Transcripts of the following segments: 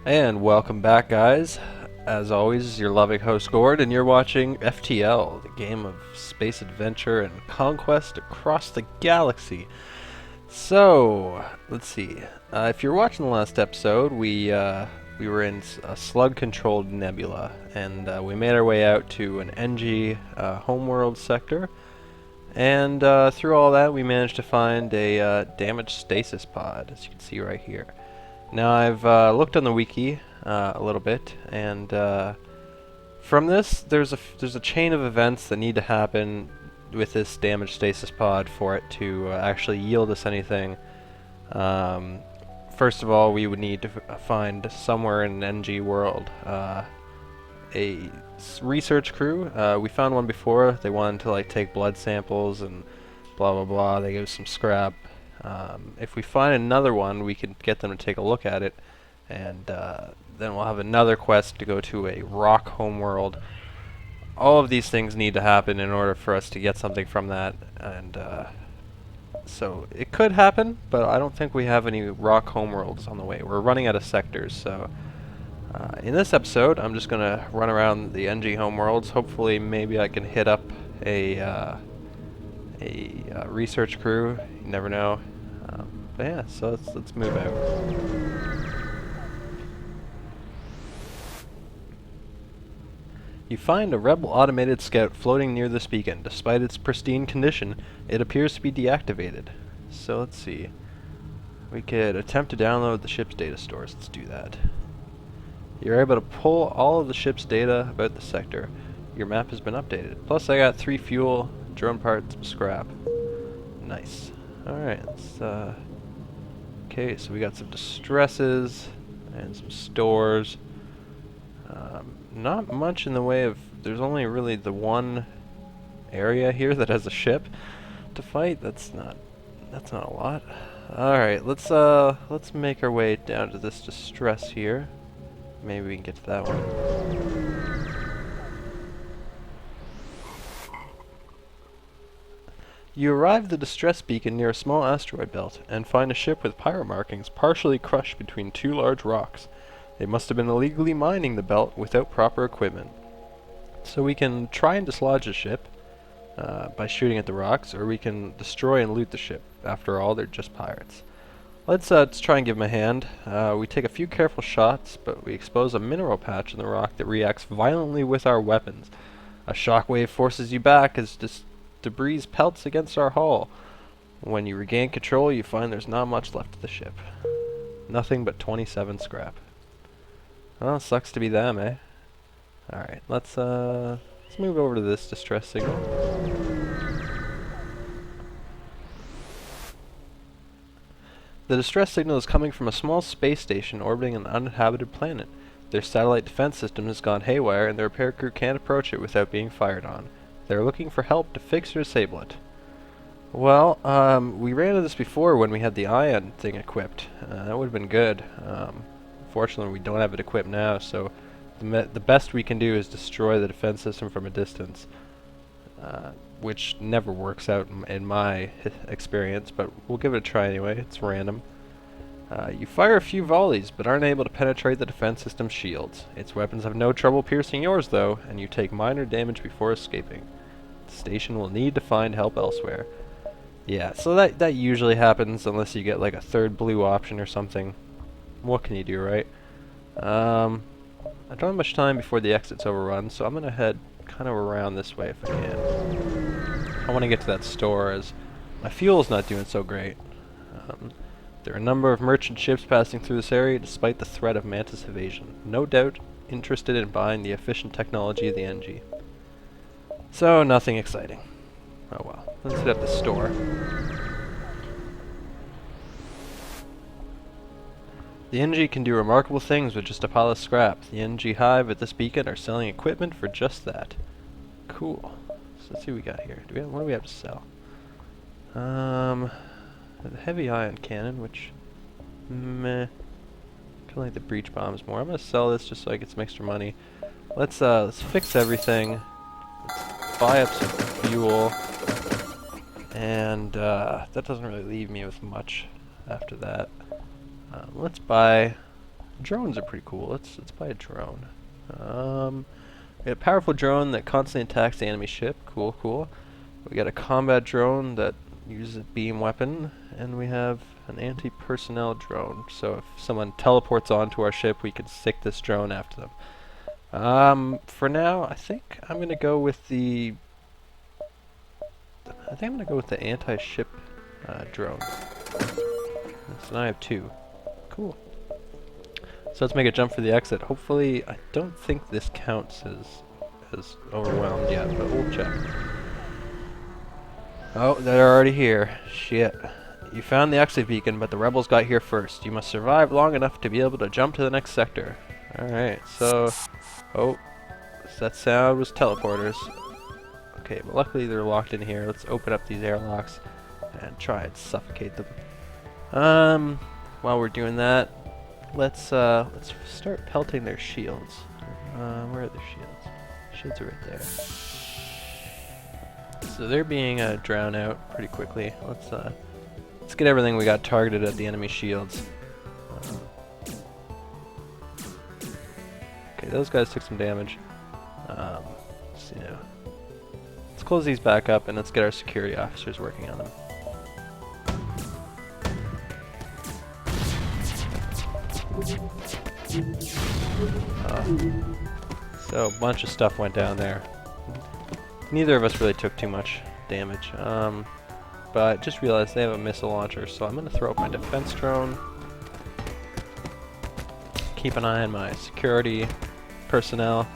And welcome back, guys. As always, your loving host Gord, and you're watching FTL, the game of space adventure and conquest across the galaxy. So, let's see. If you're watching the last episode, we were in a slug-controlled nebula, and we made our way out to an Engi Homeworlds sector. And through all that, we managed to find a damaged stasis pod, as you can see right here. Now I've looked on the wiki a little bit, and from this, there's a chain of events that need to happen with this damaged stasis pod for it to actually yield us anything. First of all, we would need to find somewhere in an NG world a research crew. We found one before. They wanted to take blood samples and blah blah blah. They gave us some scrap. If we find another one, we can get them to take a look at it, and then we'll have another quest to go to a rock homeworld. All of these things need to happen in order for us to get something from that, and so it could happen, but I don't think we have any rock homeworlds on the way. We're running out of sectors, so in this episode, I'm just gonna run around the Engi homeworlds. Hopefully, maybe I can hit up a research crew. You never know. But yeah, so let's move out. You find a rebel automated scout floating near this beacon. Despite its pristine condition, it appears to be deactivated. So let's see. We could attempt to download the ship's data stores. Let's do that. You're able to pull all of the ship's data about the sector. Your map has been updated. Plus I got 3 fuel, drone parts, scrap. Nice. Alright, let's okay, so we got some distresses and some stores. Not much in the way of, there's only really the one area here that has a ship to fight. That's not a lot. Alright, let's make our way down to this distress here. Maybe we can get to that one. You arrive at the distress beacon near a small asteroid belt, and find a ship with pyro markings partially crushed between 2 large rocks. They must have been illegally mining the belt without proper equipment. So we can try and dislodge the ship by shooting at the rocks, or we can destroy and loot the ship. After all, they're just pirates. Let's try and give them a hand. We take a few careful shots, but we expose a mineral patch in the rock that reacts violently with our weapons. A shockwave forces you back as debris pelts against our hull. When you regain control, you find there's not much left of the ship. Nothing but 27 scrap. Well, sucks to be them, eh? Alright, let's move over to this distress signal. The distress signal is coming from a small space station orbiting an uninhabited planet. Their satellite defense system has gone haywire, and the repair crew can't approach it without being fired on. They're looking for help to fix or disable it. Well, we ran into this before when we had the ion thing equipped. That would have been good. Fortunately, we don't have it equipped now, so the best we can do is destroy the defense system from a distance, which never works out in my experience, but we'll give it a try anyway. It's random. You fire a few volleys, but aren't able to penetrate the defense system's shields. Its weapons have no trouble piercing yours, though, and you take minor damage before escaping. The station will need to find help elsewhere. Yeah, so that usually happens unless you get a third blue option or something. What can you do, right? I don't have much time before the exit's overrun, so I'm gonna head kind of around this way if I can. I want to get to that store as my fuel's not doing so great. There are a number of merchant ships passing through this area despite the threat of Mantis invasion. No doubt interested in buying the efficient technology of the Engi. So, nothing exciting. Oh well. Let's hit up the store. The Engi can do remarkable things with just a pile of scrap. The Engi Hive at this beacon are selling equipment for just that. Cool. So let's see what we got here. What do we have to sell? The heavy ion cannon, which meh. Kinda like the breach bombs more. I'm gonna sell this just so I get some extra money. Let's fix everything. Let's buy up some fuel. And that doesn't really leave me with much after that. Let's buy Drones are pretty cool. Let's buy a drone. We got a powerful drone that constantly attacks the enemy ship. Cool, cool. We got a combat drone that uses a beam weapon, and we have an anti-personnel drone. So if someone teleports onto our ship, we can stick this drone after them. For now, I think I'm gonna go with the anti-ship drone. So now I have 2. Cool. So let's make a jump for the exit. Hopefully, I don't think this counts as overwhelmed yet, but we'll check. Oh, they're already here. Shit. You found the exit beacon, but the rebels got here first. You must survive long enough to be able to jump to the next sector. Alright, so... Oh, that sound was teleporters. Okay, but luckily they're locked in here. Let's open up these airlocks and try and suffocate them. While we're doing that, let's start pelting their shields. Where are their shields? Shields are right there. So they're being drowned out pretty quickly. Let's get everything we got targeted at the enemy shields. Okay, those guys took some damage. So, yeah. Let's close these back up and let's get our security officers working on them. So a bunch of stuff went down there. Neither of us really took too much damage, but I just realized they have a missile launcher, so I'm going to throw up my defense drone. Keep an eye on my security personnel.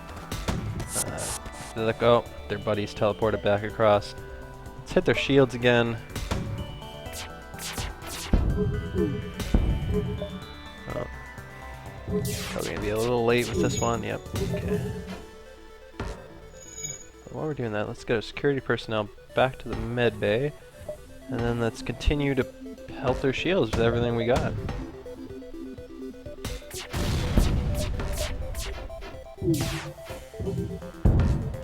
They're like, oh, their buddies teleported back across. Let's hit their shields again. Oh. Probably gonna be a little late with this one. Yep. Okay. While we're doing that, let's get our security personnel back to the med bay, and then let's continue to help their shields with everything we got.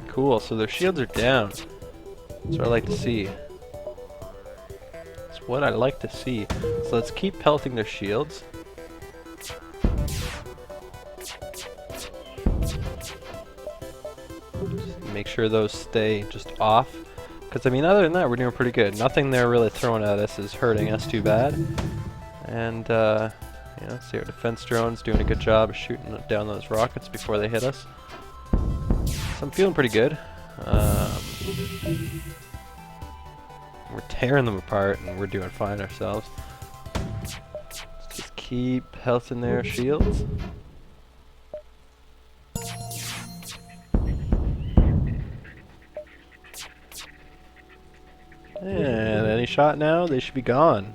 Cool, so their shields are down. That's what I like to see. That's what I like to see. So let's keep pelting their shields. Make sure those stay just off, because I mean, other than that, we're doing pretty good. Nothing they're really throwing at us is hurting us too bad. And you know, see, our defense drone's doing a good job of shooting down those rockets before they hit us. So I'm feeling pretty good. We're tearing them apart, and we're doing fine ourselves. Let's just keep pelting their shields. And any shot now, they should be gone.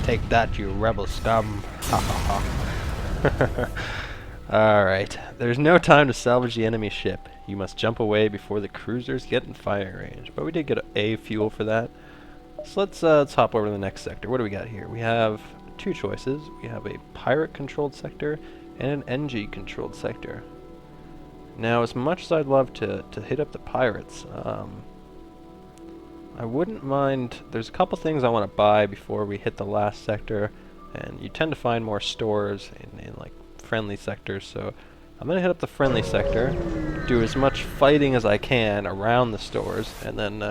Take that, you rebel scum. Ha ha ha. Alright, there's no time to salvage the enemy ship. You must jump away before the cruisers get in firing range. But we did get A fuel for that. So let's hop over to the next sector. What do we got here? We have 2 choices. We have a pirate-controlled sector and an Engi-controlled sector. Now, as much as I'd love to hit up the pirates, I wouldn't mind. There's a couple things I want to buy before we hit the last sector, and you tend to find more stores in like friendly sectors, so I'm gonna hit up the friendly sector, do as much fighting as I can around the stores, and then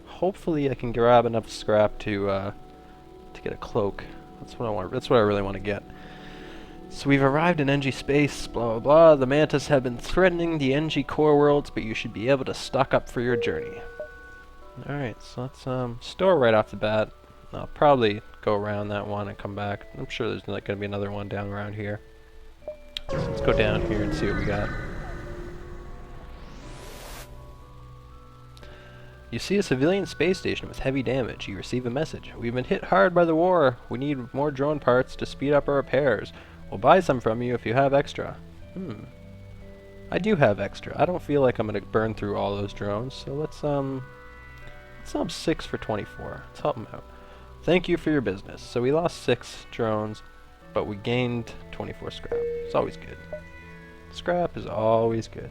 hopefully I can grab enough scrap to get a cloak. That's what I want. That's what I really want to get. So we've arrived in Engi space, blah blah blah. The Mantis have been threatening the Engi core worlds, but you should be able to stock up for your journey. Alright, so let's store right off the bat. I'll probably go around that one and come back. I'm sure there's like going to be another one down around here. So let's go down here and see what we got. You see a civilian space station with heavy damage. You receive a message. We've been hit hard by the war. We need more drone parts to speed up our repairs. We'll buy some from you if you have extra. I do have extra. I don't feel like I'm going to burn through all those drones, so let's sell 6 for 24. Let's help them out. Thank you for your business. So we lost 6 drones, but we gained 24 scrap. It's always good. Scrap is always good.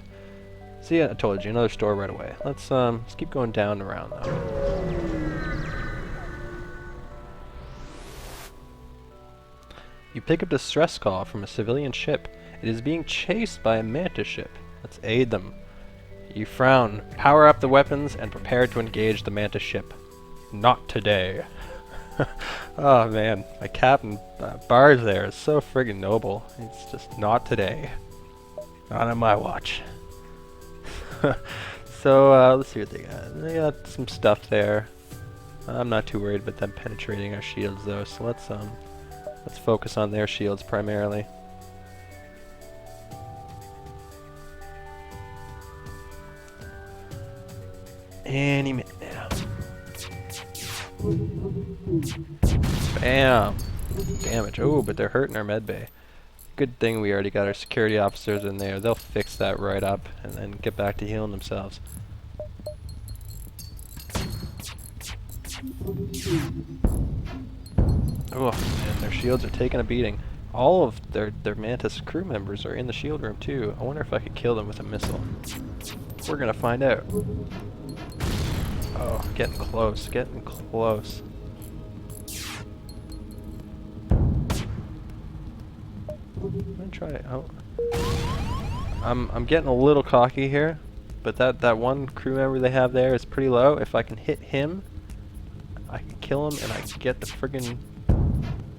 See, I told you, another store right away. Let's keep going down and around though. You pick up a distress call from a civilian ship. It is being chased by a mantis ship. Let's aid them. You frown, power up the weapons, and prepare to engage the mantis ship. Not today. Oh man, my captain Bars there is so friggin' noble. It's just not today. Not on my watch. So let's see what they got. They got some stuff there. I'm not too worried about them penetrating our shields though, so let's focus on their shields primarily. Any minute now. Bam! Damage. Oh, but they're hurting our med bay. Good thing we already got our security officers in there. They'll fix that right up and then get back to healing themselves. Oh man, their shields are taking a beating. All of their Mantis crew members are in the shield room too. I wonder if I could kill them with a missile. We're gonna find out. Oh, getting close, getting close. I'm gonna try. Oh, I'm getting a little cocky here, but that one crew member they have there is pretty low. If I can hit him, I can kill him, and I can get the friggin'.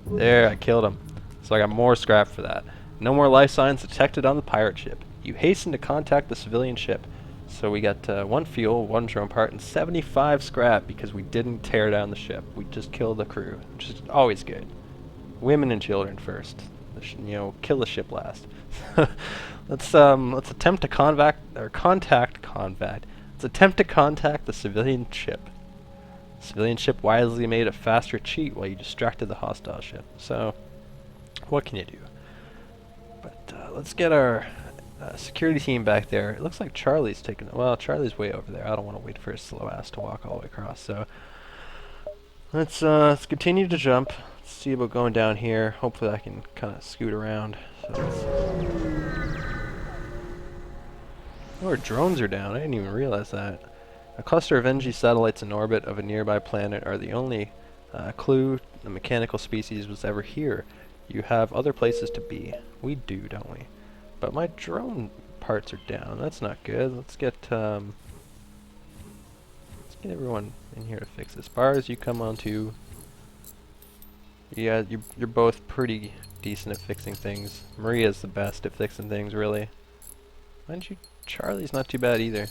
There, I killed him. So I got more scrap for that. No more life signs detected on the pirate ship. You hasten to contact the civilian ship. So we got 1 fuel, 1 drone part, and 75 scrap because we didn't tear down the ship. We just killed the crew, which is always good. Women and children first. Kill the ship last. Let's attempt to contact the civilian ship. Civilian ship wisely made a fast retreat while you distracted the hostile ship. So, what can you do? But let's get our security team back there. It looks like Charlie's taking. Well, Charlie's way over there. I don't want to wait for his slow ass to walk all the way across. So, let's continue to jump. Let's see about going down here. Hopefully, I can kind of scoot around. So our drones are down. I didn't even realize that. A cluster of Engi satellites in orbit of a nearby planet are the only clue the mechanical species was ever here. You have other places to be. We do, don't we? But my drone parts are down. That's not good. Let's get everyone in here to fix this. Bars, you come on too. Yeah, you're both pretty decent at fixing things. Maria's the best at fixing things, really. Mind you, Charlie's not too bad either.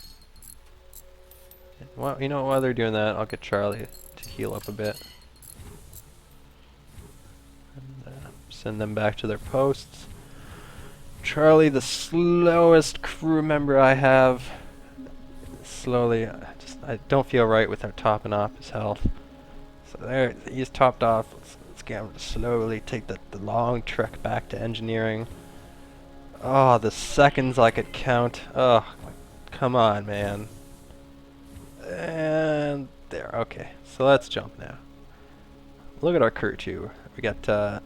Well, you know, while they're doing that, I'll get Charlie to heal up a bit. And send them back to their posts. Charlie, the slowest crew member I have. Slowly, I don't feel right without topping off his health. So there, he's topped off. Let's get him to slowly take the long trek back to engineering. Oh, the seconds I could count. Oh, come on, man. And there, okay. So let's jump now. Look at our crew too. We got a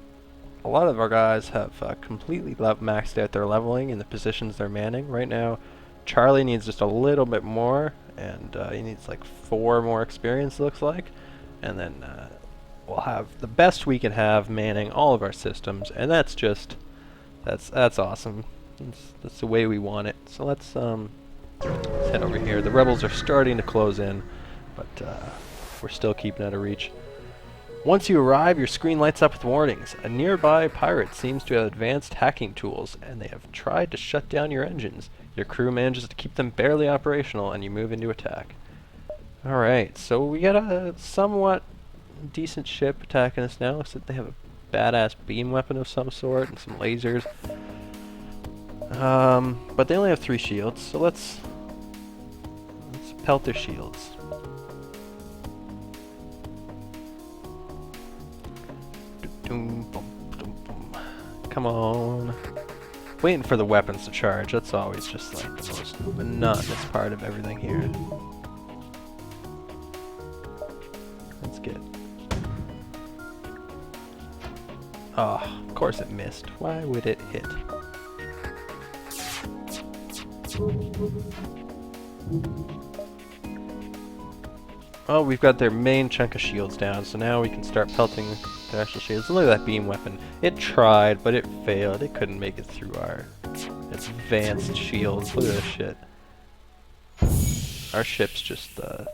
lot of our guys have completely maxed out their leveling in the positions they're manning. Right now, Charlie needs just a little bit more, and he needs like 4 more experience, looks like. And then we'll have the best we can have manning all of our systems, and that's awesome. That's the way we want it. So let's head over here. The rebels are starting to close in, but we're still keeping out of reach. Once you arrive, your screen lights up with warnings. A nearby pirate seems to have advanced hacking tools, and they have tried to shut down your engines. Your crew manages to keep them barely operational, and you move into attack. Alright, so we got a somewhat decent ship attacking us now. Looks like they have a badass beam weapon of some sort and some lasers. But they only have 3 shields, so let's pelt their shields. Come on. Waiting for the weapons to charge. That's always just like the most monotonous part of everything here. Let's get. Oh, of course it missed. Why would it hit? Well, we've got their main chunk of shields down, so now we can start pelting their actual shields. Look at that beam weapon. It tried, but it failed. It couldn't make it through our advanced shields. Look at this shit. Our ship's just the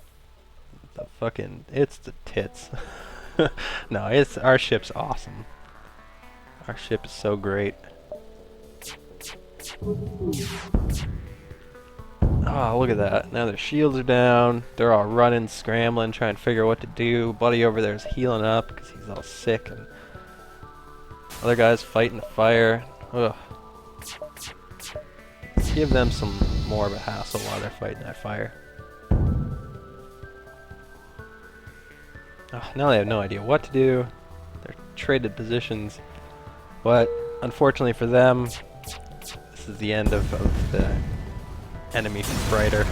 fucking, it's the tits. No, our ship's awesome. Our ship is so great. Oh, look at that. Now their shields are down. They're all running, scrambling, trying to figure out what to do. Buddy over there is healing up because he's all sick. And other guys fighting the fire. Ugh. Let's give them some more of a hassle while they're fighting that fire. Oh, now they have no idea what to do. They're traded positions. But unfortunately for them, this is the end of the enemy fighter.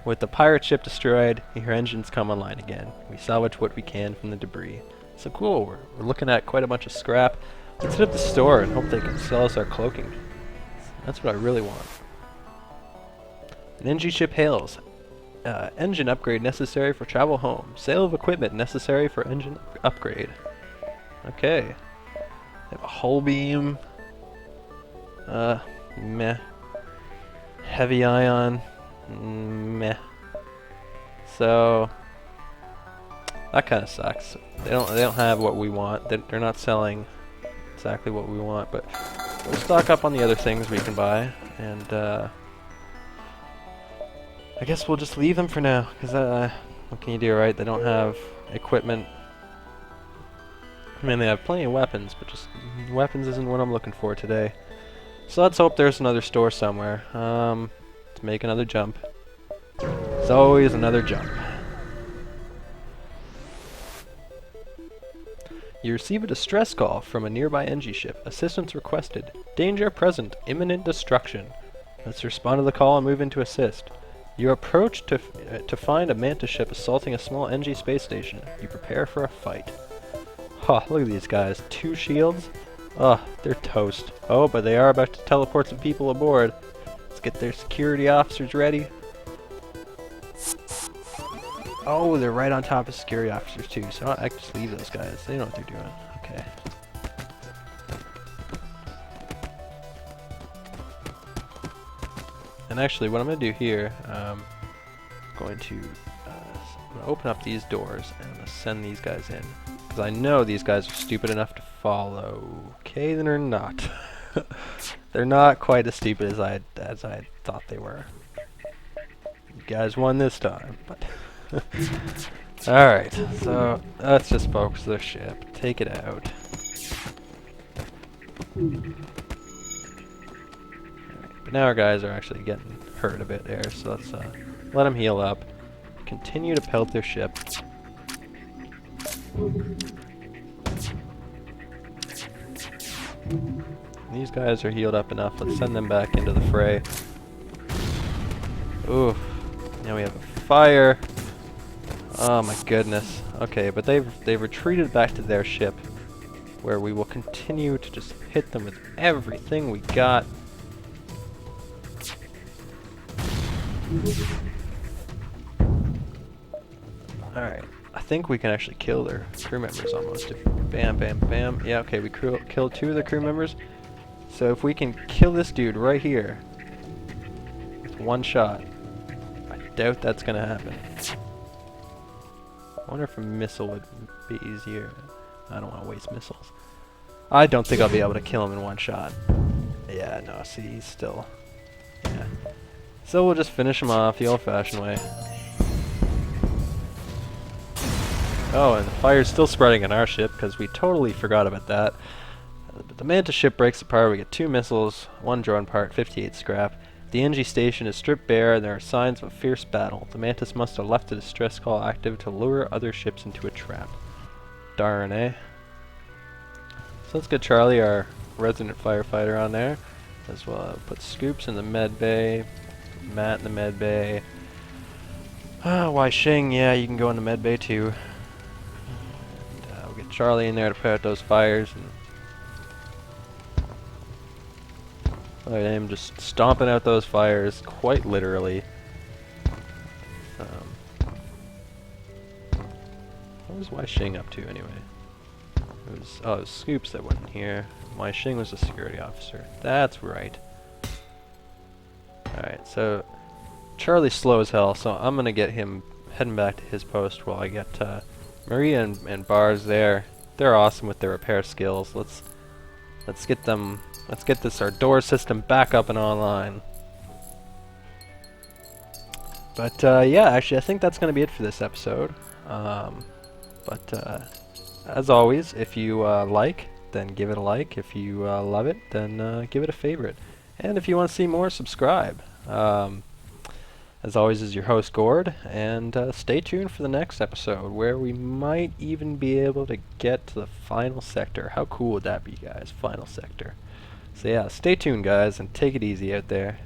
With the pirate ship destroyed, your engines come online again. We salvage what we can from the debris. So cool, we're looking at quite a bunch of scrap. Let's hit up the store and hope they can sell us our cloaking. That's what I really want. An Engi ship hails. Engine upgrade necessary for travel home. Sale of equipment necessary for engine upgrade. Okay. They have a hull beam. Meh. Heavy ion. Meh. So that kind of sucks. They don't have what we want. They're not selling exactly what we want, but we'll stock up on the other things we can buy, and I guess we'll just leave them for now, because what can you do, right? They don't have equipment. I mean, they have plenty of weapons, but just weapons isn't what I'm looking for today. So let's hope there's another store somewhere. Let's make another jump. It's always another jump. You receive a distress call from a nearby Engi ship. Assistance requested. Danger present. Imminent destruction. Let's respond to the call and move in to assist. You approach to find a Manta ship assaulting a small Engi space station. You prepare for a fight. Ha, look at these guys. 2 shields? Ugh, they're toast. Oh, but they are about to teleport some people aboard. Let's get their security officers ready. Oh, they're right on top of security officers too, so I can just leave those guys. They know what they're doing. Okay. And actually, what I'm going to do here, I'm going to open up these doors and I'm going to send these guys in. Because I know these guys are stupid enough to follow. Okay, then they're not. They're not quite as stupid as I thought they were. You guys won this time, but alright, so let's just focus their ship. Take it out. But now our guys are actually getting hurt a bit there, so let's let them heal up. Continue to pelt their ship. These guys are healed up enough. Let's send them back into the fray. Oof. Now we have a fire. Oh my goodness. Okay, but they've retreated back to their ship, where we will continue to just hit them with everything we got. Alright, I think we can actually kill their crew members almost. Bam, bam, bam. Yeah, okay, we killed 2 of the crew members. So if we can kill this dude right here with 1 shot, I doubt that's gonna happen. I wonder if a missile would be easier. I don't want to waste missiles. I don't think I'll be able to kill him in 1 shot. Yeah, no, see, he's still... Yeah. So we'll just finish him off the old-fashioned way. Oh, and the fire's still spreading on our ship, because we totally forgot about that. But the Manta ship breaks apart, we get 2 missiles, 1 drone part, 58 scrap. The Engi station is stripped bare, and there are signs of a fierce battle. The Mantis must have left a distress call active to lure other ships into a trap. Darn, eh? So let's get Charlie, our resident firefighter, on there. As well, put Scoops in the med bay, Matt in the med bay. Wai Shing, yeah, you can go in the med bay too. And, we'll get Charlie in there to put out those fires. And look at him just stomping out those fires, quite literally. was Shing up to anyway? It was Scoops that went in here. Shing was a security officer. That's right. Alright, so Charlie's slow as hell, so I'm gonna get him heading back to his post while I get Maria and Bars there. They're awesome with their repair skills. Let's get them. Let's get our door system back up and online. But yeah, actually, I think that's gonna be it for this episode. As always, if you like, then give it a like. If you love it, then give it a favorite. And if you want to see more, subscribe. As always, is your host Gord, and stay tuned for the next episode, where we might even be able to get to the final sector. How cool would that be, guys? Final sector. So yeah, stay tuned, guys, and take it easy out there.